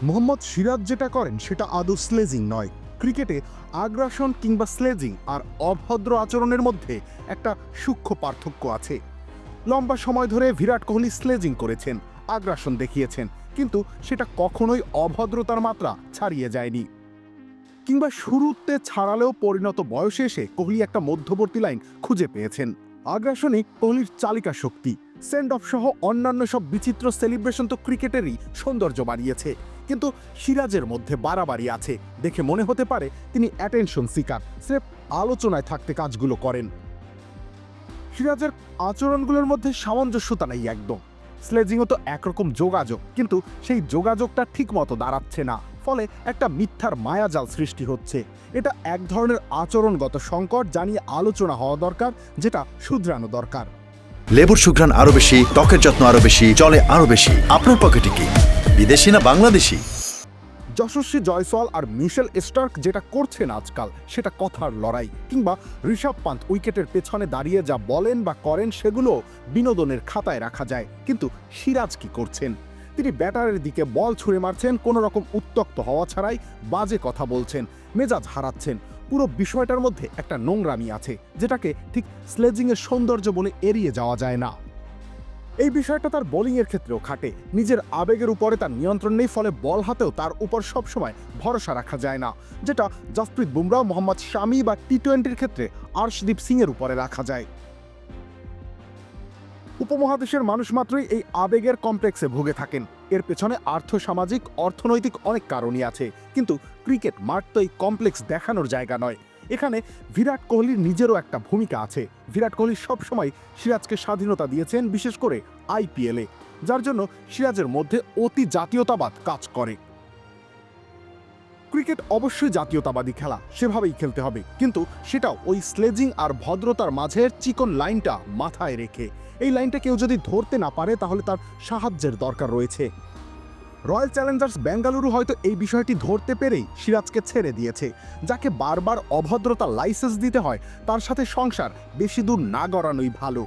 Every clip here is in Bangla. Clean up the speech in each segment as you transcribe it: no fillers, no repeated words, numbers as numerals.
মোহাম্মদ সিরাজ যেটা করেন সেটা আদৌ স্লেজিং নয়। ক্রিকেটে আগ্রাসন কিংবা স্লেজিং আর অভদ্র আচরণের মধ্যে একটা সূক্ষ্ম পার্থক্য আছে। লম্বা সময় ধরে বিরাট কোহলি স্লেজিং করেছেন, আগ্রাসন দেখিয়েছেন, কিন্তু সেটা কখনোই অভদ্রতার মাত্রা ছাড়িয়ে যায়নি। কিংবা শুরুতে ছাড়ালেও পরিণত বয়সে এসে কোহলি একটা মধ্যবর্তী লাইন খুঁজে পেয়েছেন। আগ্রাসনই কোহলির চালিকা শক্তি। সেন্ড অফ সহ অন্যান্য সব বিচিত্র সেলিব্রেশন তো ক্রিকেটেরই সৌন্দর্য বাড়িয়েছে, কিন্তু সিরাজের মধ্যে বাড়াবাড়ি আছে। দেখে মনে হতে পারে তিনি অ্যাটেনশন সিকার, স্রেফ আলোচনায় থাকতে কাজগুলো করেন। সিরাজের আচরণগুলোর মধ্যে সামঞ্জস্যতা নেই একদম। স্লেজিংও তো একরকম যোগাযোগ, কিন্তু সেই যোগাযোগটা ঠিক মতো দাঁড়াচ্ছে না, ফলে একটা মিথ্যার মায়াজাল সৃষ্টি হচ্ছে। এটা এক ধরনের আচরণগত সংকট, যা নিয়ে আলোচনা হওয়া দরকার, যেটা শুধরানো দরকার। লেবুর সুঘ্রাণ আরো বেশি, ত্বকের যত্ন আরো বেশি, চলে আরো বেশি। আপনার পকেটে কি বিদেশি না বাংলাদেশি? যশস্বী জয়সওয়াল আর মিশেল স্টার্ক যেটা করছেন আজকাল, সেটা কথার লড়াই। কিংবা ঋষভ পান্ত উইকেটের পেছনে দাঁড়িয়ে যা বলেন বা করেন, সেগুলো বিনোদনের খাতায় রাখা যায়। কিন্তু সিরাজ কি করছেন? তিনি ব্যাটারের দিকে বল ছুঁড়ে মারছেন, কোনো রকম উত্তক্ত হওয়া ছাড়াই বাজে কথা বলছেন, মেজাজ হারাচ্ছেন। পুরো বিষয়টার মধ্যে একটা নোংরামি আছে, যেটাকে ঠিক স্লেজিংয়ের সৌন্দর্য বলে এড়িয়ে যাওয়া যায় না। এই বিষয়টা তার বোলিংয়ের ক্ষেত্রেও খাটে। নিজের আবেগের উপরে তার নিয়ন্ত্রণ নেই, ফলে বল হাতেও তার উপর সবসময় ভরসা রাখা যায় না, যেটা জসপ্রীত বুমরাহ, মোহাম্মদ শামি বা টি-20-র ক্ষেত্রে আর্শদীপ সিংয়ের উপরে রাখা যায়। উপমহাদেশের মানুষ মাত্রই এই আবেগের কমপ্লেক্সে ভুগে থাকেন। এর পেছনে আর্থসামাজিক, অর্থনৈতিক অনেক কারণই আছে, কিন্তু ক্রিকেট মাঠ তো এই কমপ্লেক্স দেখানোর জায়গা নয়। এখানে বিরাট কোহলির নিজেরও একটা ভূমিকা আছে। বিরাট কোহলি সবসময় সিরাজকে স্বাধীনতা দিয়েছেন, বিশেষ করে আইপিএলে, যার জন্য সিরাজের মধ্যে অতি জাতীয়তাবাদ কাজ করে। ক্রিকেট অবশ্যই জাতীয়তাবাদী খেলা, সেভাবেই খেলতে হবে, কিন্তু সেটাও ওই স্লেজিং আর ভদ্রতার মাঝের চিকন লাইনটা মাথায় রেখে। এই লাইনটা কেউ যদি ধরতে না পারে, তাহলে তার সাহায্যের দরকার রয়েছে। রয়্যাল চ্যালেঞ্জার্স বেঙ্গালুরু হয়তো এই বিষয়টি ধরতে পেরেই সিরাজকে ছেড়ে দিয়েছে। যাকে বারবার অভদ্রতার লাইসেন্স দিতে হয়, তার সাথে সংসার বেশি দূর না গড়ানোই ভালো।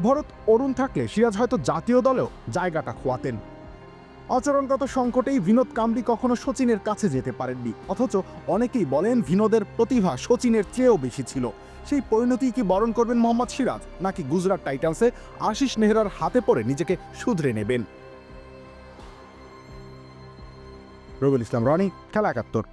ভরত অরুণ থাকলে সিরাজ হয়তো জাতীয় দলেও জায়গাটা খোয়াতেন। আচরণগত সংকটেই বিনোদ কাম্বলি কখনো সচিনের কাছে যেতে পারেননি, অথচ অনেকেই বলেন বিনোদের প্রতিভা সচিনের চেয়েও বেশি ছিল। সেই পরিণতি কি বরণ করবেন মোহাম্মদ সিরাজ, নাকি গুজরাট টাইটান্সে আশিস নেহরার হাতে পড়ে নিজেকে শুধরে নেবেন? রবিউল ইসলাম রনি, খেলা ৭১।